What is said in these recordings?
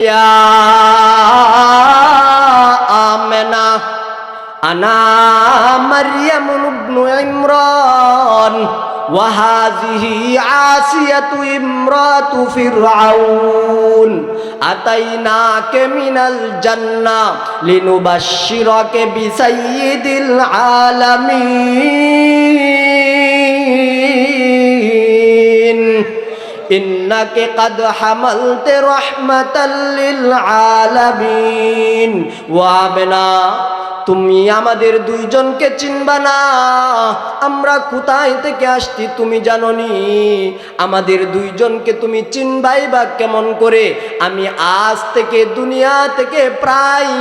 ইয়া আমেনা আনা মারইয়াম ইবনু ইমরান ওয়া হাযিহি আসিয়াতু ইমরাতু ফিরআউন আতাইনাকা মিনাল জান্নাহ লিনুবাশশিরাকা বিসাইয়্যিদিল আলামিন ইন্নাকা কাদ হামালতা রাহমাতাল লিল আলামিন। ওয়া আমেনা, তুমি আমাদের দুইজনকে চিনবা না, আমরা কোথায় থেকে আসছি তুমি জানোনি। আমাদের দুইজনকে তুমি চিনবাই বা কেমন করে? আমি আজ থেকে দুনিয়া থেকে প্রায়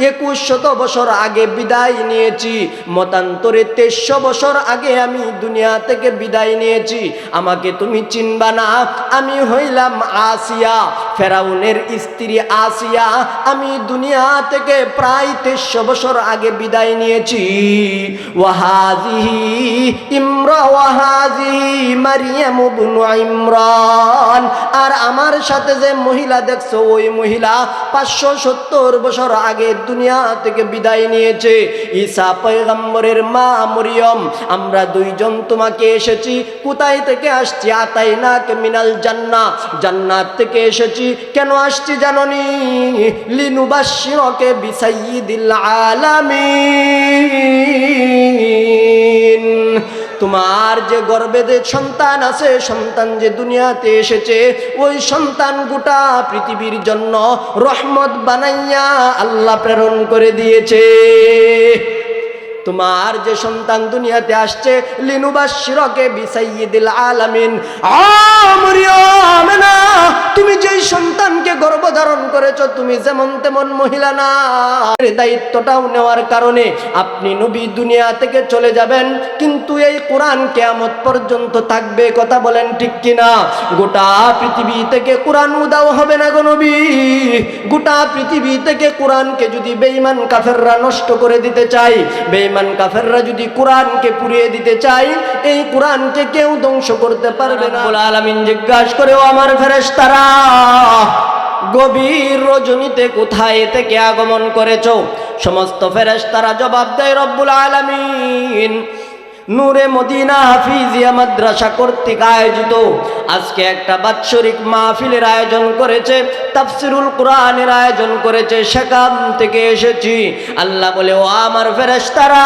2100 বছর আগে বিদায় নিয়েছি, মতান্তরে 2300 বছর আগে আমি দুনিয়া থেকে বিদায় নিয়েছি। আমাকে তুমি চিনবা না। আমি হইলাম আসিয়া, ফেরাউনের স্ত্রী আসিয়া। আমি দুনিয়া থেকে প্রায় 2300 বছর আগে বিদায় নিয়েছি। ওয়াহাজিহি মারইয়াম ইবনু ইমরান, আর আমার সাথে যে মহিলা দেখছো ওই মহিলা 570 বছর আগে দুনিয়া থেকে বিদায় নিয়েছে। ঈসা পয়গম্বরের মা মরিয়ম, আমরা দুইজন তোমাকে এসেছি। কোথায় থেকে আসছি? আতাইনাকা মিনাল জান্নাহ, জান্নাত থেকে এসেছি। কেন আসছি জানোনি? লিনুবাশশিরাকা বিসাইয়্যিদিল আলামিন, তোমার যে গর্ভে যে সন্তান আছে, সন্তান যে দুনিয়াতে এসেছে, ওই সন্তান গোটা পৃথিবীর জন্য রহমত বানাইয়া আল্লাহ প্রেরণ করে দিয়েছে। তোমার যে সন্তান দুনিয়াতে আসছে, লিনুবাশশিরাকা বিসাইয়্যিদিল আলামিন। মরিয়ম না, তুমি যেই সন্তানকে গর্ভধারণ করেছো তুমি যেমন তেমন মহিলা না। দায়িত্বটাও নেওয়ার কারণে আপনি নবী দুনিয়া থেকে চলে যাবেন, কিন্তু এই কোরআন কিয়ামত পর্যন্ত থাকবে। কথা বলেন ঠিক কিনা? গোটা পৃথিবী থেকে কোরআন উদাও হবে না গো নবী। গোটা পৃথিবী থেকে কোরআনকে যদি বেঈমান কাফেররা নষ্ট করে দিতে চায়, বেঈমান কাফেররা যদি কোরআনকে পুড়িয়ে দিতে চায়, এই কোরআনকে কেউ ধ্বংস করতে পারবে না। রব্বুল আলামিন জিজ্ঞাসা করে, ও আমার ফেরেশতারা, গভীর রজনীতে কোথায় থেকে আগমন করেছো? সমস্ত ফেরেশতারা জবাব দেয়, রব্বুল আলামিন নূরে মদিনা হাফিজিয়া মাদ্রাসা কর্তৃক আয়োজিত আজকে একটা বাৎসরিক মাহফিলের আয়োজন করেছে, তাফসিরুল কোরআনের আয়োজন করেছে, সেখান থেকে এসেছি। আল্লাহ বলে, ও আমার ফেরেশতারা,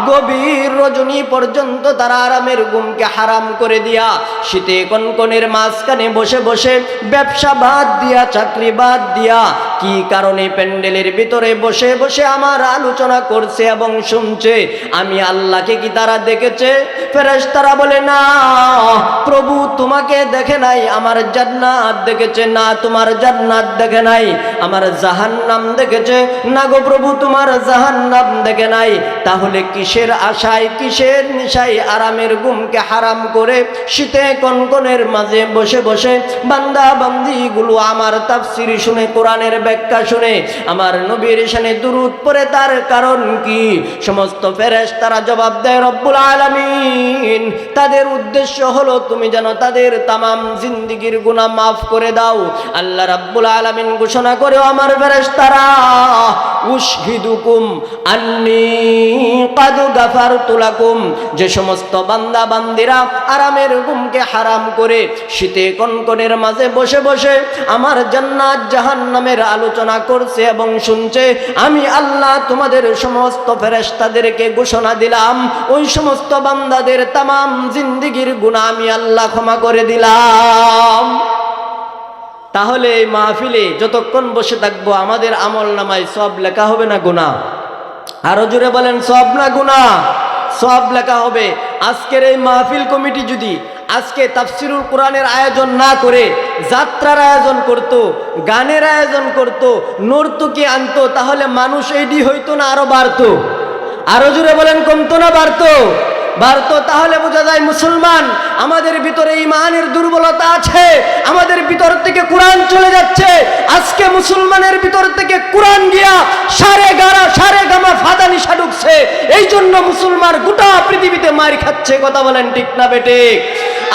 গভীর রজনী পর্যন্ত তারা আরামের ঘুমকে হারাম করে দিয়া শীতে কনকনের মাঝখানে বসে বসে ব্যবসা বাদ দিয়া, চাকরি বাদ দিয়া, কি কারণে প্যান্ডেলের ভিতরে বসে বসে আমার আলোচনা করছে এবং শুনছে। আমি আল্লাহকে কি তারা দেখেছে? ফেরেশতারা বলে, না প্রভু, তোমাকে দেখে নাই, আমার জান্নাত দেখেছে। না, তোমার জান্নাত দেখে নাই, আমার জাহান্নাম দেখেছে। না গো প্রভু, তোমার জাহান্নাম দেখে নাই। তাহলে কিসের আশায়, কিসের নিশায় আরামের ঘুমকে হারাম করে শীতে কনকনের মাঝে বসে বসে বান্দা বান্দিগুলো আমার তাফসীর শুনে, কোরআনের ব্যাখ্যা শুনে, আমার নবীর শানে দুরূদ পড়ে, তার কারণ কি? সমস্ত ফেরেশতারা জবাব দেয়, রব্বুল আলামিন তাদের উদ্দেশ্য হলো তুমি যেন তাদের তামাম জিন্দেগীর গুনাহ মাফ করে দাও। আল্লাহ রাব্বুল আলামিন ঘোষণা করে, আমার ফেরেশতারা, উশহিদুকুম আন্নী কাদ গাফারতু লাকুম, যে সমস্ত বান্দা বান্দিরা আরামের ঘুমকে হারাম করে শীতে কনকনের মাঝে বসে বসে আমার জান্নাত জাহান্নামের আলোচনা করছে এবং শুনছে, আমি আল্লাহ তোমাদের সমস্ত ফেরেশতাদেরকে ঘোষণা দিলাম, ওই সমস্ত বান্দাদের তামাম জিন্দেগীর গুনাহ আমি আল্লাহ ক্ষমা করে দিলাম। তাহলে এই মাহফিলে যতক্ষণ বসে থাকবো আমাদের আমল নামায় সব লেখা হবে না গুনাহ? আরো জোরে বলেন, সব না গুনাহ? সব লেখা হবে। আজকের এই মাহফিল কমিটি যদি আজকে তাফসিরুল কোরআনের আয়োজন না করে যাত্রার আয়োজন করত, গানের আয়োজন করত, নর্তকী আনতো, তাহলে মানুষ এইডি হইতো না আরো বাড়তো? আরো জোরে বলেন, কমতো না বাড়তো? বাড়তো। তাহলে বোঝা যায় মুসলমান, আমাদের ভিতরে ঈমানের দুর্বলতা আছে, আমাদের ভিতর থেকে কোরআন চলে যাচ্ছে। আজকে মুসলমানের ভিতর থেকে কোরআন গিয়া সারে গামা ফাদা নিশা ঢুকছে। এই জন্য মুসলমান গোটা পৃথিবীতে মার খাচ্ছে। কথা বলেন ঠিক না বেঠিক?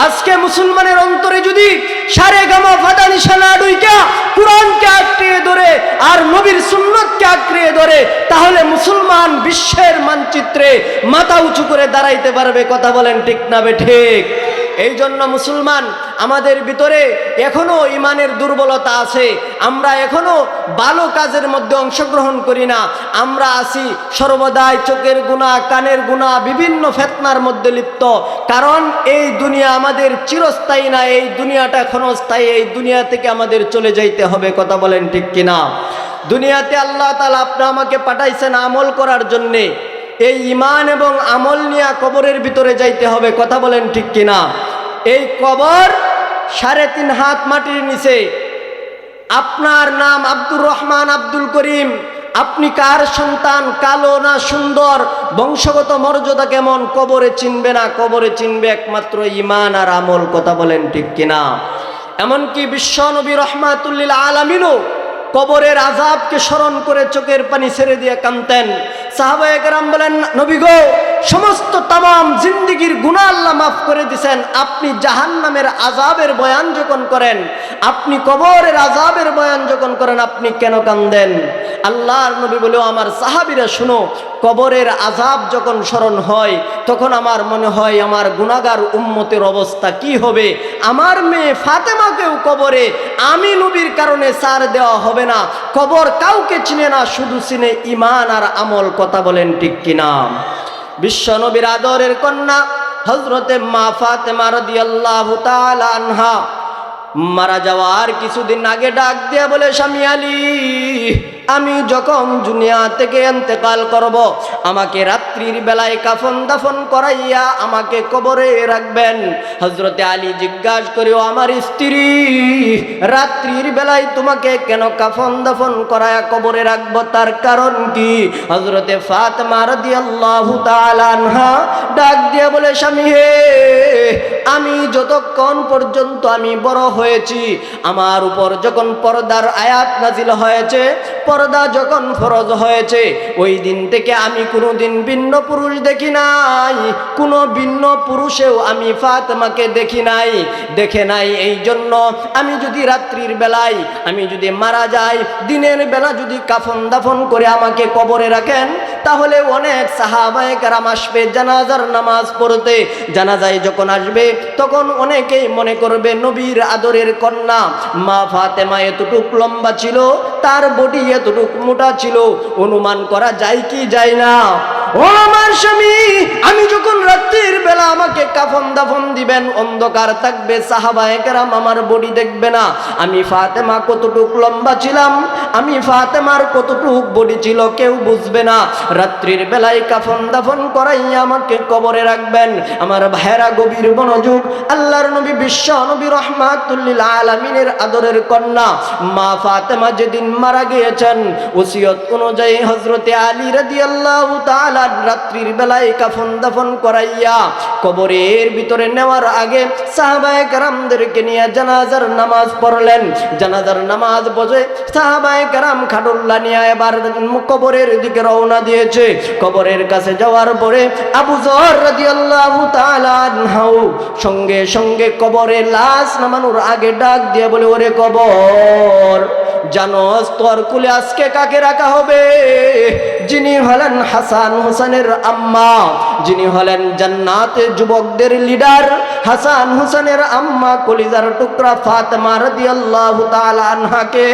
আজকে মুসলমানের অন্তরে যদি সারে গামা ফাদা নিশা না ঢুইকা কোরআনকে আঁকড়িয়ে ধরে আর নবীর সুন্নতকে আঁকড়িয়ে ধরে, তাহলে মুসলমান বিশ্বের মানচিত্রে মাথা উঁচু করে দাঁড়াইতে পারবে। কথা বলেন ঠিক না বেঠিক? এই জন্য মুসলমান, আমাদের ভিতরে এখনো ইমানের দুর্বলতা আছে। আমরা এখনো ভালো কাজের মধ্যে অংশগ্রহণ করি না। আমরা আছি সর্বদাই চোখের গুনাহ, কানের গুনাহ, বিভিন্ন ফিতনার মধ্যে লিপ্ত। কারণ এই দুনিয়া আমাদের চিরস্থায়ী না, এই দুনিয়াটা ক্ষণস্থায়ী। এই দুনিয়া থেকে আমাদের চলে যাইতে হবে। কথা বলেন ঠিক কিনা? দুনিয়াতে আল্লাহ তাআলা আপনি আমাকে পাঠাইছেন আমল করার জন্যে। এই ঈমান এবং আমল নিয়ে কবরের ভিতরে যাইতে হবে। কথা বলেন ঠিক কিনা? এই কবর 3.5 হাত মাটির নিচে। আপনার নাম আব্দুর রহমান, আব্দুল করিম, আপনি কার সন্তান, কালো না সুন্দর, বংশগত মর্যাদা কেমন, কবরে চিনবে না। কবরে চিনবে একমাত্র ঈমান আর আমল। কথা বলেন ঠিক কিনা? এমনকি বিশ্ব নবী রাহমাতুল লিল আলামিনও কবরের আযাবকে স্মরণ করে চোখের পানি ছেড়ে দিয়ে কাঁদতেন। সাহাবায়ে কেরাম বলেন, নবী গো, সমস্ত তামাম জিন্দেগির গুনাহ আল্লাহ মাফ করে দিয়েছেন, আপনি জাহান্নামের আযাবের বয়ান যখন করেন, আপনি কবরের আযাবের বয়ান যখন করেন, আপনি কেন কাঁদেন? আল্লাহর নবী বলে, আমার সাহাবীরা শুনো, কবরের আযাব যখন স্মরণ হয় তখন আমার মনে হয় আমার গুনাহগার উম্মতের অবস্থা কি হবে। আমার মেয়ে ফাতেমাকেও কবরে আমি নবীর কারণে ছাড় দেওয়া হবে না। কবর কাউকে চিনে না, শুধু চিনে ঈমান আর আমল। কথা বলেন ঠিক কিনা? বিশ্ব নবীর আদরের কন্যা হযরতে মা ফাতেমা রাদিয়াল্লাহু তাআলা আনহা মারা যাওয়ার কিছুদিন আগে ডাক দিয়া বলে, স্বামী আলী, আমি যখন দুনিয়া থেকে ইন্তেকাল করব, আমাকে রাত্রির বেলায় কাফন দাফন করাইয়া আমাকে কবরে রাখবেন। হযরতে আলী জিজ্ঞাসা করে, ও আমার স্ত্রী, রাত্রির বেলায় তোমাকে কেন কাফন দাফন করায়া কবরে রাখবো, তার কারণ কি? হযরতে ফাতেমা রাদিয়াল্লাহু তাআলা আনহা ডাক দিয়া বলে, স্বামী হে, আমি যতক্ষণ পর্যন্ত আমি বড় হয়েছি, আমার উপর যখন পর্দার আয়াত নাজিল হয়েছে, পর্দা যখন ফরজ হয়েছে, ওই দিন থেকে আমি কোনোদিন ভিন্ন পুরুষ দেখি নাই। কোনো ভিন্ন পুরুষেও আমি ফাতেমাকে দেখি নাই, দেখে নাই। এই জন্য আমি যদি রাত্রির বেলায় আমি যদি মারা যাই, দিনের বেলা যদি কাফন দাফন করে আমাকে কবরে রাখেন, তাহলে অনেক সাহাবায়ে কেরাম আসবে জানাজার নামাজ পড়তে। জানাজায় যখন আসবে তখন অনেকেই মনে করবে নবীর আদরের কন্যা মা ফাতেমা এতটুক লম্বা ছিল, তার বডি এতটুক মোটা ছিল। অনুমান করা যায় কি যায় না? ও আমার স্বামী, আমি যখন রাত্রির বেলা আমাকে কাফন দাফন দিবেন, অন্ধকার থাকবে, সাহাবায়ে কেরাম আমার বডি দেখবে না। আমি ফাতেমা কতটুক লম্বা ছিলাম, আমি ফাতেমার কতটুক বডি ছিল, কেউ বুঝবে না। রাত্রির বেলায় কাফন দাফন করাইয়া আমাকে কবরে রাখবেন। আমার ভাইরা গভীর মনোযোগ, আল্লাহর নবী বিশ্ব নবী রাহমাতুল লিল আলামিনের আদরের কন্যা মা ফাতেমা যেদিন মারা গিয়েছেন, ওসিয়ত অনুযায়ী হযরতে আলী রাদিয়াল্লাহু তাআলা রাত্রির বেলায় কাফন দাফন করাইয়া কবরের ভিতরে নেওয়ার আগে সাহাবায়ে কেরামদেরকে নিয়ে জানাজার নামাজ পড়লেন। জানাজার নামাজ পড়ে সাহাবায়ে কেরাম খাটুল্লা নিয়ে এবার কবরের দিকে রওনা দিয়েছে। কবরের কাছে যাওয়ার পরে আবু যর রাদিয়াল্লাহু তাআলা আনহু সঙ্গে সঙ্গে কবরে লাশ নামানোর আগে ডাক দিয়ে বলে, ওরে কবর, জানোস তোর কুলে আজকে কাকে রাখা হবে? যিনি হলেন হাসান হোসেনের আম্মা, যিনি হলেন জান্নাতে যুবকদের লিডার, হাসান হোসেনের আম্মা কলিজার টুকরা ফাতেমা রাদিয়াল্লাহু তাআলা আনহাকে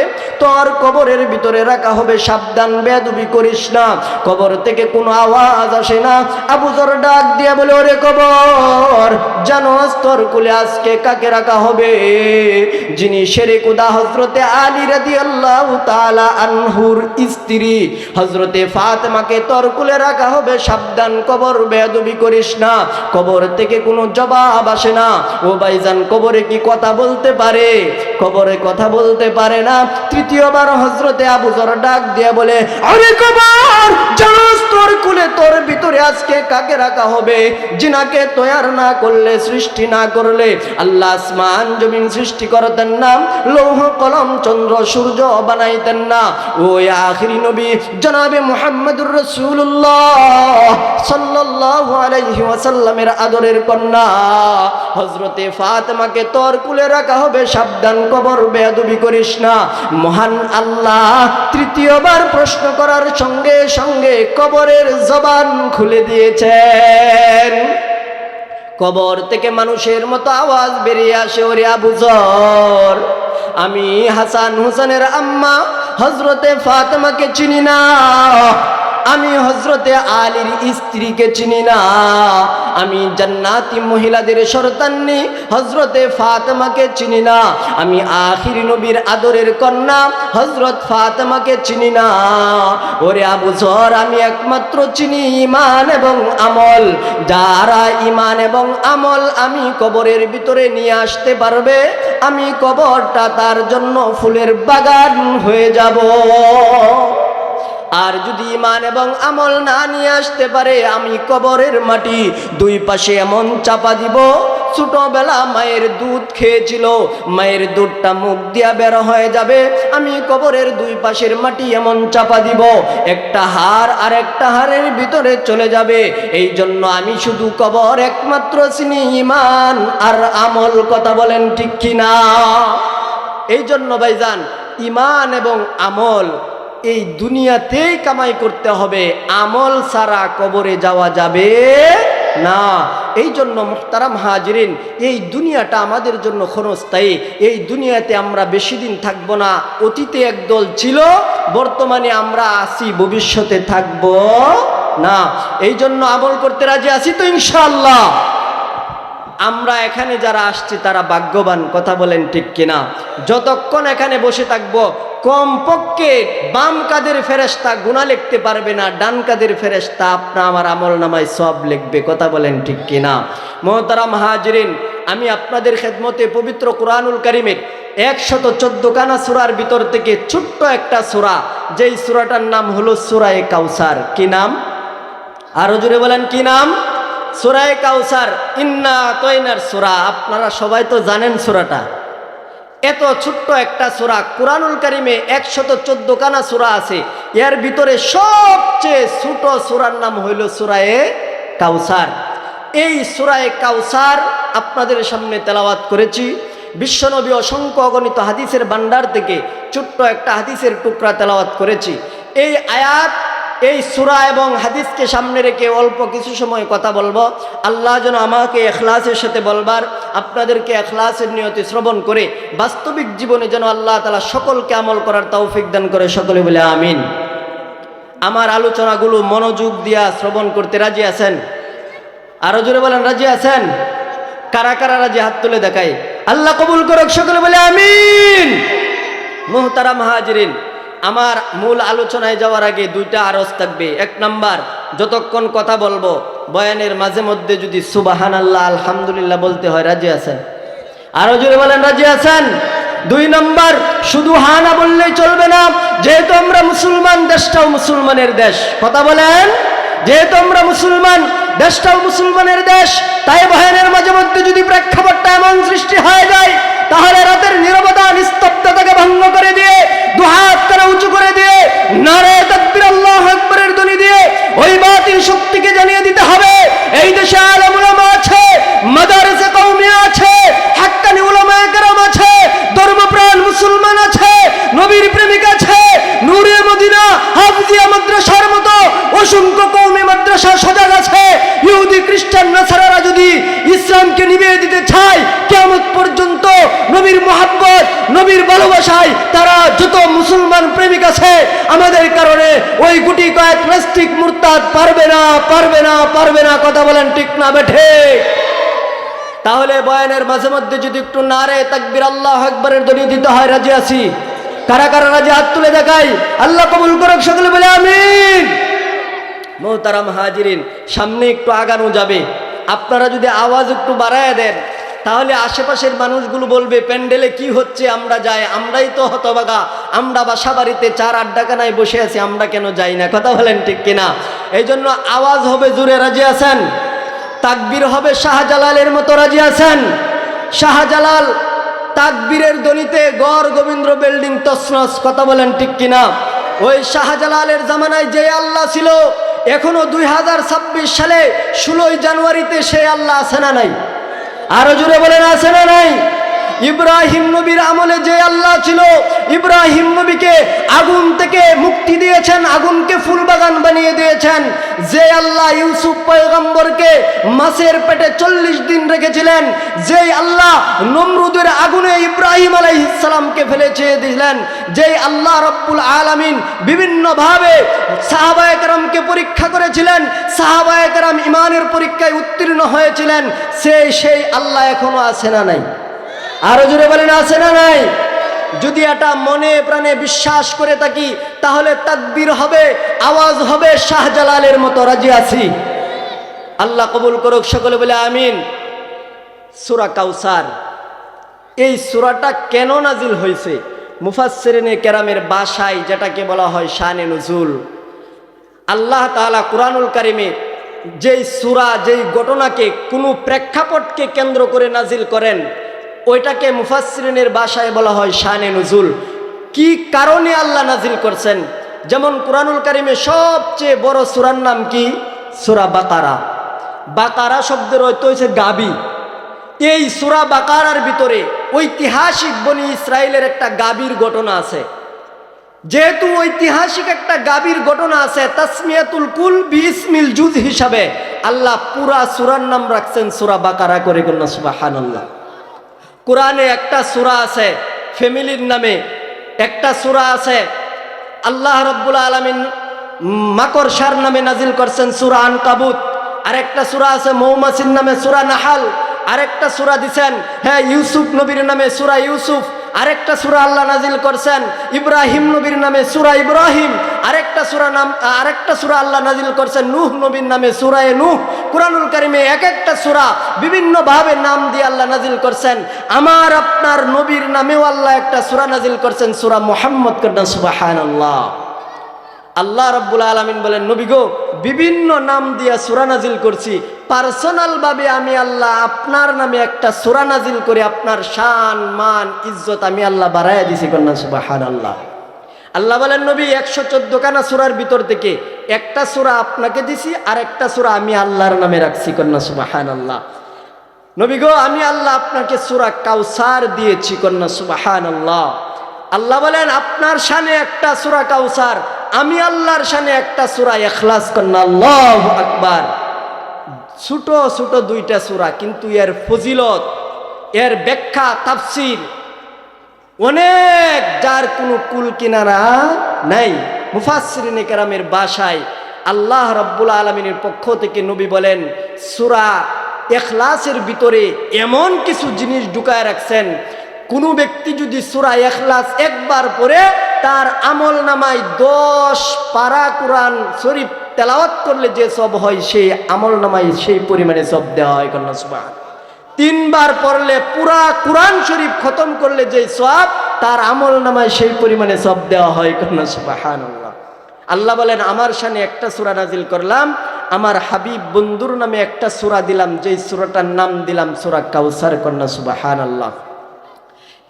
তোর কবরের ভিতরে রাখা হবে। সাবধান, বেয়াদবি করিস না, কবর থেকে কোনো আওয়াজ আসে না। আবু যর ডাক দিয়ে বলে, ওরে কবর, জানোস তোর কুলে আজকে কাকে রাখা হবে? যিনি শেরে খুদা হযরতে আলী রাদিয়াল্লাহু তাআলা আনহুর স্ত্রী হযরতে ফাতেমাকে তোর কুলে রাখা হবে। সাবধান, কবর বেয়াদবি করিস না, কবর থেকে কোনো জবাব আসে না। ও ভাইজান, কবরে কি কথা বলতে পারে? কবরে কথা বলতে পারে না। তৃতীয়বার হযরতে আবু যর ডাক দিয়ে বলে, আরে কবর, জানোস তোর কুলে তোর ভিতরে আজকে কাকে রাখা হবে? জিনাকে তৈয়ার না করলে, সৃষ্টি না করলে আল্লাহ আসমান জমিন সৃষ্টি করতেন না, লৌহ কলম চন্দ্র সূর্য বানাইতেন না। ওই আখিরি নবী জনাবে মুহাম্মদুর রাসূলুল্লাহ সাল্লাল্লাহু সাল্লাল্লাহু আলাইহি ওয়াসাল্লামের আদরের কন্যা হযরতে ফাতেমাকে তোর কুলে রাখা হবে, সাবধান কবর বেয়াদবি করিস না। মহান আল্লাহ তৃতীয়বার প্রশ্ন করার সঙ্গে সঙ্গে কবরের জবান খুলে দিয়েছেন। কবর থেকে মানুষের মতো আওয়াজ বেরিয়ে আসে, ওরে আবু যর, আমি হাসান হুসেনের আম্মা হযরতে ফাতেমাকে চিনি না, আমি হযরতে আলীর স্ত্রীকে চিনি না, আমি জান্নাতি মহিলাদের সন্তান্নি হযরতে ফাতেমাকে চিনি না, আমি আখির নবীর আদরের কন্যা হযরত ফাতেমাকে চিনি না। ওরে আবু যর, আমি একমাত্র চিনি ঈমান এবং আমল। যারা ঈমান এবং আমল আমি কবরের ভিতরে নিয়ে আসতে পারবে, আমি কবরটা তার জন্য ফুলের বাগান হয়ে যাব। আর যদি ঈমান এবং আমল না নিয়ে আসতে পারে, আমি কবরের মাটি দুই পাশে এমন চাপা দিব, ছোটবেলা মায়ের দুধ খেয়েছিল, মায়ের দুধটা মুখ দিয়া বের হয়ে যাবে, আমি কবরের দুই পাশের মাটি এমন চাপা দিব, একটা হাড় আর একটা হাড়ের ভিতরে চলে যাবে। এই জন্য আমি শুধু কবর একমাত্র চিনি ঈমান আর আমল। কথা বলেন ঠিক কিনা? এই জন্য ভাইজান, ঈমান এবং আমল এই দুনিয়াতেই কামাই করতে হবে, আমল ছাড়া কবরে যাওয়া যাবে না। এই জন্য মুহতারাম হাজিরিন, এই দুনিয়াটা আমাদের জন্য ক্ষণস্থায়ী। এই দুনিয়াতে আমরা বেশি দিন থাকবো না। অতীতে একদল ছিল, বর্তমানে আমরা আছি, ভবিষ্যতে থাকব না। এই জন্য আমল করতে রাজি আছি তো ইনশাআল্লাহ? আমরা এখানে যারা আসছি তারা ভাগ্যবান। কথা বলেন ঠিক কিনা? যতক্ষণ এখানে বসে থাকবো, কমপক্ষে বাম কাদের ফেরেশতা গুনাহ লিখতে পারবে না, ডান কাদের ফেরেশতা আপনার আমার আমল নামায় সওয়াব লিখবে। কথা বলেন ঠিক কিনা? মুহতারাম হাজিরিন, আমি আপনাদের খেদমতে পবিত্র কুরআনুল কারীমের 114 খানা সূরার ভিতর থেকে ছোট্ট একটা সূরা, যেই সূরাটার নাম হলো সূরায়ে কাউসার। কি নাম? আরো জোরে বলেন, কি নাম? সূরায়ে কাউসার, ইন্না আতাইনার সূরা। আপনারা সবাই তো জানেন সূরাটা। এত ছোট্ট একটা সূরা, কুরআনুল কারীমে 114 খানা সূরা আছে, এর ভিতরে সবচেয়ে ছোট সূরার নাম হইল সূরায়ে কাউসার। এই সূরায়ে কাউসার আপনাদের সামনে তেলাওয়াত করেছি। বিশ্বনবী অসংখ্য অগণিত হাদিসের ভান্ডার থেকে ছোট্ট একটা হাদিসের টুকরা তেলাওয়াত করেছি। এই আয়াত, এই সূরা এবং হাদিসকে সামনে রেখে অল্প কিছু সময় কথা বলবো। আল্লাহ যেন আমাকে ইখলাসের সাথে বলবার, আপনাদেরকে ইখলাসের নিয়তে শ্রবণ করে বাস্তবিক জীবনে যেন আল্লাহ তাআলা সকলকে আমল করার তৌফিক দান করে। সকলে বলে আমিন। আমার আলোচনাগুলো মনোযোগ দিয়া শ্রবণ করতে রাজি আছেন? আরো জোরে বলেন, রাজি আছেন? কারা কারা রাজি? হাত তুলে দেখাই। আল্লাহ কবুল করুক। সকলে বলে আমিন। মুহতারাম হাজিরিন, আমার মূল আলোচনায় যাওয়ার আগে দুইটা আরজ থাকবে। এক নাম্বার, যতক্ষণ কথা বলবো বয়ানের মাঝে মধ্যে যদি সুবহানাল্লাহ আলহামদুলিল্লাহ বলতে হয়। রাজি আছেন? আরো জোরে বলেন, রাজি আছেন? দুই নাম্বার, শুধু হা না বললেই চলবে না। যেহেতু আমরা মুসলমান, দেশটাও মুসলমানের দেশ। কথা বলেন, যেহেতু আমরা মুসলমান, দেশটাও মুসলমানের দেশ, তাই বয়ানের মাঝে মধ্যে যদি প্রেক্ষাপটটা এমন সৃষ্টি হয়ে যায়, তাহলে রাতের নীরবতা নিস্তব্ধতাকে ভঙ্গ করে দিয়ে দুহাত কানা উঁচু করে দিয়ে নারে তাকবীর আল্লাহু আকবারের ধ্বনি দিয়ে ওই বাতিল শক্তিকে জানিয়ে দিতে হবে, এই দেশে আলেম উলামা আছে, মাদ্রাসা কওমি আছে, হাক্কানি উলামায়ে কেরাম আছে, ধর্মপ্রাণ মুসলমান আছে, নবীর প্রেমিক আছে, নূরে মদিনা হাফজিয়া মাদ্রাসার মতো অসংখ্য কওমি মাদ্রাসা সজাগ আছে। ইহুদি খ্রিস্টান নাসারারা যদি ইসলামকে নিভিয়ে দিতে চায়, কিয়ামত পর্যন্ত নবীর মুহাব্বত, নবীর ভালোবাসায় তারা যত মুসলমান প্রেমিক আছে, আমাদের কারণে ওই গুটি কয়েক নাস্তিক মুরতাদ পারবে না, পারবে না, পারবে না। কথা বলেন ঠিক না বেঠে? তাহলে বয়ানের মাঝে মধ্যে যদি একটু নারে তাকবীর আল্লাহু আকবারের ধ্বনি দিতে হয়, রাজি আছি? কারা কারা রাজি? হাত তুলে দেখাই। আল্লাহ কবুল করুক। সকলে বলে আমিন। মুহতারাম হাজিরিন, সামনে একটু আগানো যাবে। আপনারা যদি আওয়াজ একটু বাড়ায় দেন, তাহলে আশেপাশের মানুষগুলো বলবে প্যান্ডেলে কি হচ্ছে, আমরা যাই, আমরাই তো হতভাগা, আমরা বাসা বাড়িতে 4-8 ডাকানায় বসে আছি, আমরা কেন যাই না? কথা বলেন ঠিক কিনা? এই জন্য আওয়াজ হবে জোরে। রাজি আছেন? তাকবীর হবে শাহজালালের মতো। রাজি আছেন? শাহজালাল তাকবীরের ধ্বনিতে গড় গোবিন্দ বিল্ডিং তছনছ। কথা বলেন ঠিক কিনা? ওই শাহজালালের জামানায় যে আল্লাহ ছিল, এখনো 2026 সালে 16 জানুয়ারিতে সেই আল্লাহ আছে না নাই? আরো জোরে বলেন আছে না নাই? ইব্রাহিম নবীর আমলে যে আল্লাহ ছিল, ইব্রাহিম নবীকে আগুন থেকে মুক্তি দিয়েছেন, আগুনকে ফুল বাগান বানিয়ে দিয়েছেন। যে আল্লাহ ইউসুফ পয়গম্বরকে মাছের পেটে 40 দিন রেখেছিলেন, যে আল্লাহ নমরুদের আগুনে ইব্রাহিম আলাইহিস সালামকে ফেলে ছেড়ে দিলেন, যে আল্লাহ রব্বুল আলামিন বিভিন্নভাবে সাহাবায়ে কেরামকে পরীক্ষা করেছিলেন, সাহাবায়ে কেরাম ঈমানের পরীক্ষায় উত্তীর্ণ হয়েছিলেন, সেই আল্লাহ এখনো আছে না নাই? আরো জোরে বলেন আছে না নাই? যদি এটা মনে প্রাণে বিশ্বাস করে থাকি তাহলে তাকবীর হবে, আওয়াজ হবে শাহজালালের মতো। রাজি আছি? আল্লাহ কবুল করুক, সকলে বলে আমিন। সূরা কাউসার, এই সূরাটা কেন নাজিল হয়েছে? মুফাসসিরিনে কেরামের ভাষায় যেটাকে বলা হয় শানে নুজুল। আল্লাহ তাআলা কুরআনুল কারীমে যেই সূরা, যেই ঘটনাকে কোনো প্রেক্ষাপটকে কেন্দ্র করে নাজিল করেন, ওইটাকে মুফাসসিরিনের ভাষায় বলা হয় শানে নুজুল। কি কারণে আল্লাহ নাজিল করছেন? যেমন কুরআনুল কারীমে সবচেয়ে বড় সূরার নাম কি? সূরা বাকারা। বাকারা শব্দের অর্থ হচ্ছে গাবি। এই সূরা বাকারার ভিতরে ঐতিহাসিক বনি ইসরাইলের একটা গাবির ঘটনা আছে। যেহেতু ঐতিহাসিক একটা গাবির ঘটনা আছে, তাসমিয়াতুল কুল বিইসমিল জুজ হিসাবে আল্লাহ পুরা সূরার নাম রাখছেন সূরা বাকারা করে। কন্যা সুবহানাল্লাহ। কোরআনে একটা সূরা আছে ফ্যামিলির নামে, একটা সূরা আছে আল্লাহ রাব্বুল আলামিন মাকড়সার নামে নাজিল করছেন সূরা আনকাবুত, আরেকটা সূরা আছে মৌমাছির নামে সূরা নাহাল, আরেকটা সূরা দিবেন হ্যাঁ ইউসুফ নবীর নামে সূরা ইউসুফ, আরেকটা সূরা আল্লাহ নাজিল করছেন ইব্রাহিম নবীর নামে সূরা ইব্রাহিম, আরেকটা সূরা আল্লাহ নাজিল করছেন নূহ নবীর নামে সূরা নূহ। কুরআনুল কারীমে এক একটা সূরা বিভিন্ন ভাবে নাম দিয়ে আল্লাহ নাজিল করছেন। আমার আপনার নবীর নামেও আল্লাহ একটা সূরা নাজিল করছেন সূরা মুহাম্মদ। কন্যা সুবহানাল্লাহ। আল্লাহ রাব্বুল আলামিন বলেন, নবী গো, বিভিন্ন নাম দিয়া সূরা নাজিল করছি, পার্সোনাল ভাবে আমি আল্লাহ আপনার নামে একটা সূরা নাজিল করে আপনার শান মান ইজ্জত আমি আল্লাহ বাড়াইয়া দিছি। কন্যা সুবহানাল্লাহ। আল্লাহ বলেন, নবী 114 খানা সূরার ভিতর থেকে একটা সূরা আপনাকে দিছি, আর একটা সূরা আমি আল্লাহর নামে রাখছি। কন্যা সুবহানাল্লাহ। নবী গো, আমি আল্লাহ আপনাকে সূরা কাউসার দিয়েছি। কন্যা সুবহানাল্লাহ। আল্লাহ বলেন, আপনার শানে একটা সূরা কাউসার, আমি আল্লাহর শানে একটা সূরা ইখলাস। কন্যা আল্লাহু আকবার। ছোট ছোট দুইটা সূরা, কিন্তু এর ফজিলত, এর ব্যাখ্যা, তাফসীর অনেক, যার কোনো কুল কিনারা নাই। মুফাসসিরিনে কেরামের ভাষায় আল্লাহ রাব্বুল আলামিনের পক্ষ থেকে নবী বলেন, সূরা ইখলাসের ভিতরে এমন কিছু জিনিস ঢুকায় রাখছেন, কোনো ব্যক্তি যদি সূরা ইখলাস একবার পড়ে তার আমল নামায় 10 পারা কোরআন শরীফ তেলাওয়াত করলে যে সব হয়, সেই আমল নামায় সেই পরিমাণে সব দেওয়া হয়। কন্যা সুবহানাল্লাহ। 3 বার পড়লে পুরা কোরআন শরীফ খতম করলে যে সওয়াব, তার আমল নামায় সেই পরিমাণে সব দেওয়া হয়। কন্যা সুবহানাল্লাহ। আল্লাহ বলেন, আমার শানে একটা সূরা নাজিল করলাম, আমার হাবিব বন্ধুর নামে একটা সূরা দিলাম, যেই সূরাটার নাম দিলাম সূরা কাউসার। কন্যা সুবহানাল্লাহ।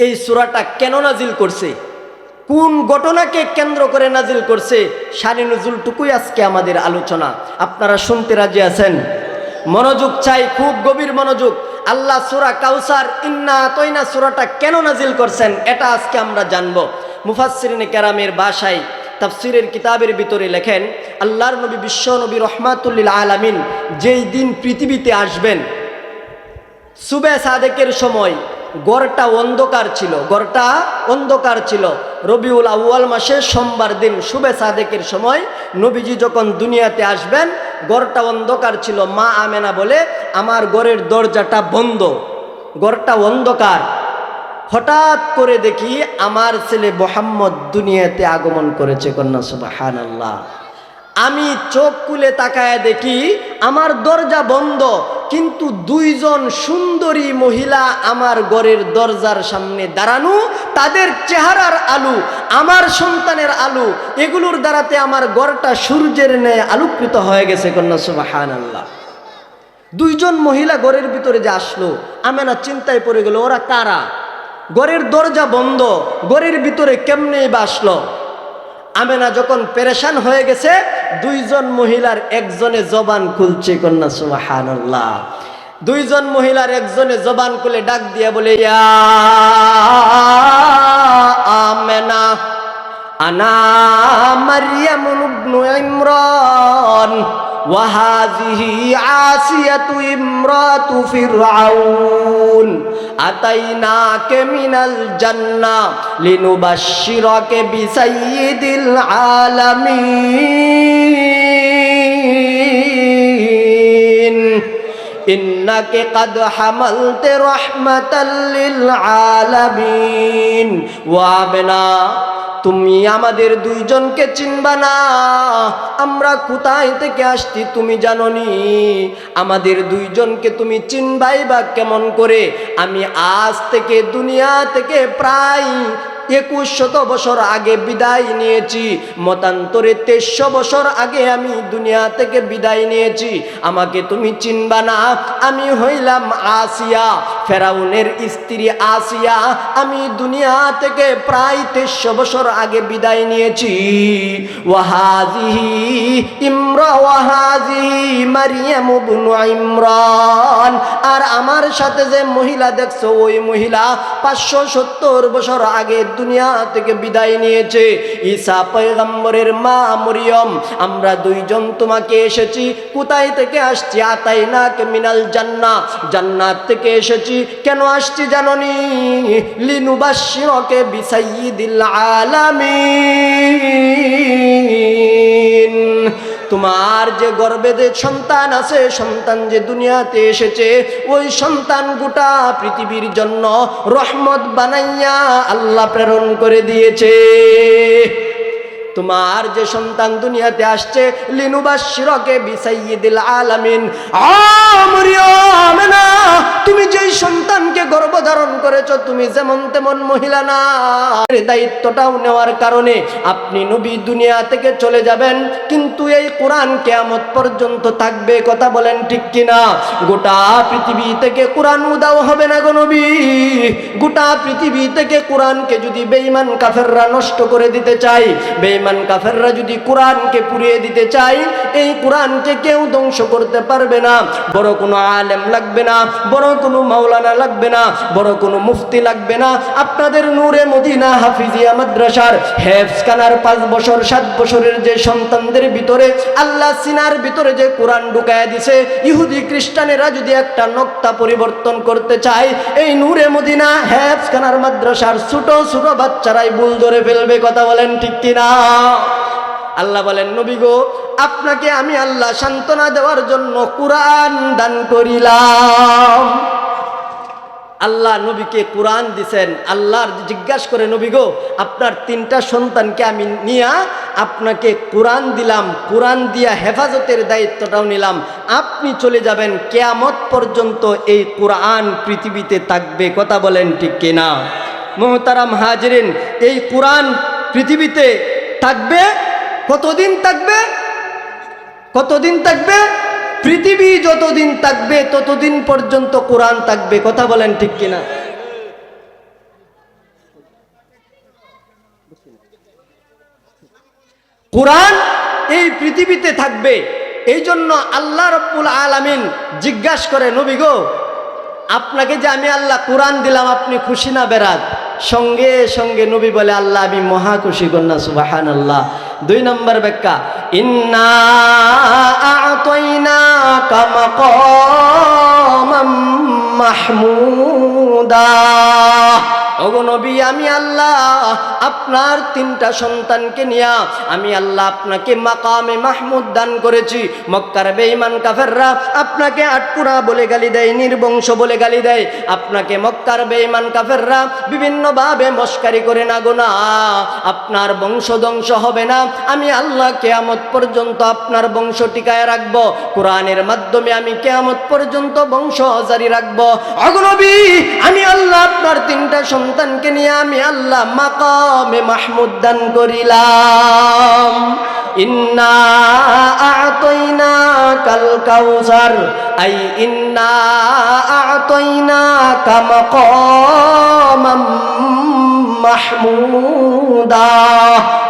এই সূরাটা কেন নাজিল করছে, কোন ঘটনাকে কেন্দ্র করে নাজিল করছে, শানে নুজুলটুকুই আজকে আমাদের আলোচনা। আপনারা শুনতে রাজি আছেন? মনোযোগ চাই, খুব গভীর মনোযোগ। আল্লাহ সূরা কাউসার, ইন্না আতাইনা সূরাটা কেন নাজিল করছেন, এটা আজকে আমরা জানব। মুফাসসিরিনে কেরামের ভাষায় তাফসীরের কিতাবের ভিতরে লেখেন, আল্লাহর নবী বিশ্ব নবী রহমাতুল লিল আলামিন যেই দিন পৃথিবীতে আসবেন, সুবে সাদেকের সময় গড়টা অন্ধকার ছিল, গড়টা অন্ধকার ছিল। রবিউল আউয়াল মাসের সোমবার দিন সুবে সাদেকের সময় নবীজি যখন দুনিয়াতে আসবেন, গড়টা অন্ধকার ছিল। মা আমেনা বলে, আমার ঘরের দরজাটা বন্ধ, ঘরটা অন্ধকার। হঠাৎ করে দেখি আমার ছেলে মুহাম্মদ দুনিয়াতে আগমন করেছে। কন্যা সুবহানাল্লাহ। আমি চোখ খুলে তাকায় দেখি আমার দরজা বন্ধ, কিন্তু 2 জন সুন্দরী মহিলা আমার ঘরের দরজার সামনে দাঁড়ানো। তাদের চেহারার আলো, আমার সন্তানের আলো, এগুলোর দ্বারাতে আমার ঘরটা সূর্যের ন্যায় আলোকিত হয়ে গেছে। কন্যা সুবহানাল্লাহ। 2 জন মহিলা ঘরের ভিতরে যে আসলো, আমেনা চিন্তায় পড়ে গেল, ওরা কারা? ঘরের দরজা বন্ধ, ঘরের ভিতরে কেমনে বা আসলো? আমেনা যখন পেরেশান হয়ে গেছে, দুইজন মহিলার একজনে জবান খুলছে, কন্যা সুবহানাল্লাহ। দুইজন মহিলার একজনে জবান খুলে ডাক দিয়ে বলে, ইয়া আমেনা আনা মারইয়াম ইবনু ইমরান ওয়া হাযিহি আসিয়াতু ইমরাতু ফিরআউন আতাইনাকা মিনাল জান্নাহ লিনুবাশশিরাকা বিসাইয়্যিদিল আলামিন ইন্নাকা কাদ হামালতা রাহমাতাল লিল আলামিন। ওয়া আমেনা, তুমি আমাদের দুইজনকে চিনবা না, আমরা কোথায় থেকে আসছি তুমি জানোনি, আমাদের দুইজনকে তুমি চিনবাই বা কেমন করে? আমি আজ থেকে দুনিয়া থেকে প্রায় 2100 বছর আগে বিদায় নিয়েছি, মতান্তরে 2300 বছর আগে আমি দুনিয়া থেকে বিদায় নিয়েছি, আমাকে তুমি চিনবা না। আমি হইলাম আসিয়া, ফেরাউনের স্ত্রী আসিয়া, আমি দুনিয়া থেকে প্রায় 2300 বছর আগে বিদায় নিয়েছি। ওয়াহাজিহি মারিয়াম ইবনু ইমরান, আর আমার সাথে যে মহিলা দেখছো ওই মহিলা 570 বছর আগে দুনিয়া থেকে বিদায় নিয়েছে। ঈসা পয়গম্বরের মা মরিয়ম, আমরা দুইজন তোমাকে এসেছি, কোথায় থেকে আসছি? আতাইনাকা মিনাল জান্নাহ, জান্নাত থেকে এসেছি। কেন আসছি জানোনি? লিনুবাশশিরাকা বিসাইয়্যিদিল আলামিন, তোমার যে গর্ভে যে সন্তান আছে, সন্তান যে দুনিয়াতে এসেছে, ওই সন্তান গোটা পৃথিবীর জন্য রহমত বানাইয়া আল্লাহ প্রেরণ করে দিয়েছে। তোমার যে সন্তান দুনিয়াতে আসছে, লিনুবাশশিরাকা বিসাইয়্যিদিল আলামিন। মরিয়ম না, তুমি যেই সন্তানকে গর্ভধারণ করেছো, তুমি যেমন তেমন মহিলা না। দায়িত্বটাও নেওয়ার কারণে আপনি নবী দুনিয়া থেকে চলে যাবেন, কিন্তু এই কোরআন কিয়ামত পর্যন্ত থাকবে। কথা বলেন ঠিক কিনা? গোটা পৃথিবী থেকে কোরআন উদাও হবে না গো নবী। গোটা পৃথিবী থেকে কোরআনকে যদি বেঈমান কাফেররা নষ্ট করে দিতে চায়, বেঈমান কাফেররা যদি কোরআনকে পুড়িয়ে দিতে চায়, এই কোরআনকে কেউ ধ্বংস করতে পারবে না। বড় কোনো আলেম লাগবে না, বড় কোনো মাওলানা লাগবে না, বড় কোনো মুফতি লাগবে না। আপনাদের নূরে মদিনা হাফিজিয়া মাদ্রাসার হেফজখানার 5 বছর 7 বছরের যে সন্তানদের ভিতরে আল্লাহ সিনার ভিতরে যে কোরআন ঢুকায়া দিছে, ইহুদি খ্রিস্টানেরা যদি একটা নকতা পরিবর্তন করতে চায়, এই নূরে মদিনা হেফজখানার মাদ্রাসার ছোট ছোট বাচ্চারাই ভুল ধরে ফেলবে। কথা বলেন ঠিক কিনা? আল্লাহ বলেন, নবী গো, আপনাকে আমি আল্লাহ সান্ত্বনা দেওয়ার জন্য কোরআন দান করিলাম। আল্লাহ নবীকে কোরআন দিছেন। আল্লাহর জিজ্ঞাসা করে, নবী গো, আপনার 3টা সন্তানকে আমি নিয়া আপনাকে কোরআন দিলাম, কোরআন দিয়া হেফাজতের দায়িত্বটাও নিলাম, আপনি চলে যাবেন, কিয়ামত পর্যন্ত এই কোরআন পৃথিবীতে থাকবে। কথা বলেন ঠিক কিনা? মুহতারাম হাজিরিন, এই কোরআন পৃথিবীতে থাকবে কতদিন? থাকবে কতদিন? থাকবে পৃথিবী যতদিন থাকবে ততদিন পর্যন্ত কোরআন থাকবে। কথা বলেন ঠিক কিনা? কোরআন এই পৃথিবীতে থাকবে। এই জন্য আল্লাহ রাব্বুল আলামিন জিজ্ঞাসা করে, নবী গো, আপনাকে যে আমি আল্লাহ কোরআন দিলাম, আপনি খুশি না বেরাত? সঙ্গে সঙ্গে নবী বলে, আল্লাহ আমি মহা খুশি। কন্যা সুবহানাল্লাহ। 2 নম্বর ব্যাখ্যা, ইন্না আ'তাইনাকা মাকামাম মাহমুদা। ওগো নবী, আমি আল্লাহ আপনার 3টা সন্তানকে নিয়া আমি আল্লাহ আপনাকে মাকামে মাহমুদ দান করেছি। মক্কার বেঈমান কাফেররা আপনাকে আটপুরা বলে গালি দেয়, নির্বংশ বলে গালি দেয়। আপনাকে মক্কার বেঈমান কাফেররা বিভিন্নভাবে মস্কারি করে না গো না, আপনার বংশ ধ্বংস হবে না। আমি আল্লাহ কিয়ামত পর্যন্ত আপনার বংশ টিকায় রাখবো। কোরআনের মাধ্যমে আমি কিয়ামত পর্যন্ত বংশ জারি রাখবো। ওগো নবী, আমি আল্লাহ আপনার 3টা সন্তানকে নিয়ে আমি আল্লাহ মাকামে মাহমুদ দান করিলাম। ইন্না আ'তাইনাকাল কাউসার, আই ইন্না আ'তাইনাকা মাকামাম মাহমুদা।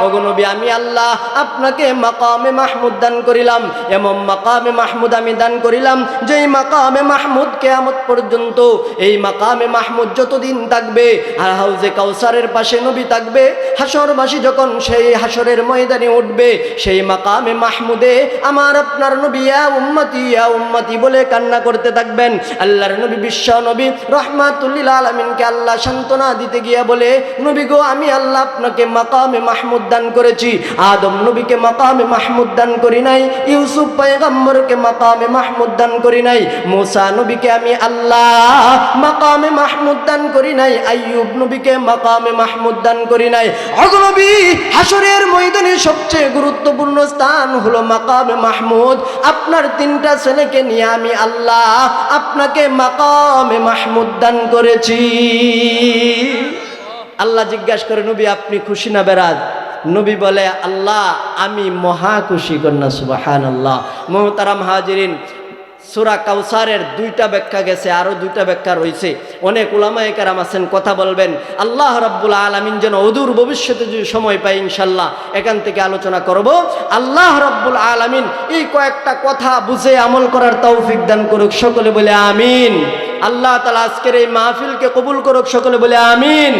ওগো নবী, আমি আল্লাহ আপনাকে মাকামে মাহমুদ দান করিলাম, এমন মাকামে মাহমুদ আমি দান করিলাম যেই মাকামে মাহমুদ কিয়ামত পর্যন্ত, এই মাকামে মাহমুদ যতদিন থাকবে, আর হাউজে কাউসারের পাশে নবী থাকবে, হাসরবাসী যখন সেই হাসরের ময়দানে উঠবে, সেই মাকামে মাহমুদে আমার আপনার নবী ইয়া উম্মতি বলে কান্না করতে থাকবেন। আল্লাহর নবী বিশ্ব নবী রহমাতুল লিল আলামিনকে আল্লাহ সান্ত্বনা দিতে গিয়া বলে, নবী গো, আমি আল্লাহ আপনাকে মাকামে মাহমুদ দান করেছি। আদম নবীকে মাকামে মাহমুদ দান করি নাই, ইউসুফ পয়গম্বরকে মাকামে মাহমুদ দান করি নাই, মুসা নবীকে আমি আল্লাহ মাকামে মাহমুদ দান করি নাই, আইয়ুব নবীকে মাকামে মাহমুদ দান করি নাই। ওগো নবী, হাসরের ময়দানে সবচেয়ে গুরুত্বপূর্ণ স্থান হলো মাকামে মাহমুদ। আপনার তিনটা ছেলেকে নিয়ে আমি আল্লাহ আপনাকে মাকামে মাহমুদ দান করেছি। আল্লাহ জিজ্ঞাসা করে, নবী আপনি খুশি না বেরাজ? নবী বলে, আল্লাহ আমি মহা খুশি। কন্যা সুবহানাল্লাহ। মুহতারাম হাজিরিন, সূরা কাউসারের দুইটা ব্যাখ্যা গেছে, আরো দুইটা ব্যাখ্যা রয়েছে। অনেক উলামায়ে কেরাম আছেন, কথা বলবেন। আল্লাহ রাব্বুল আলামিন যেন অদূর ভবিষ্যতে যদি সময় পাই ইনশাআল্লাহ এখান থেকে আলোচনা করব। আল্লাহ রাব্বুল আলামিন এই কয়েকটা কথা বুঝে আমল করার তৌফিক দান করুক, সকলে বলে আমিন। আল্লাহ তাআলা আজকের এই মাহফিলকে কবুল করুক, সকলে বলে আমিন।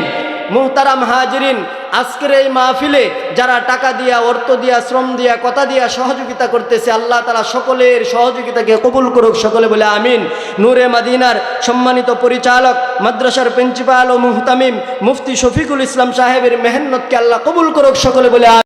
মুহতারাম হাজিরিন, আজকের এই মাহফিলে যারা টাকা দিয়া, অর্থ দিয়া, শ্রম দিয়া, কথা দিয়া সহযোগিতা করতেছে, আল্লাহ তাআলা সকলের সহযোগিতাকে কবুল করুক, সকলে বলে আমিন। নূরে মদিনার সম্মানিত পরিচালক, মাদ্রাসার প্রিন্সিপাল ও মুহতামিম মুফতি শফিকুল ইসলাম সাহেবের মেহনতকে আল্লাহ কবুল করুক, সকলে বলে আমিন।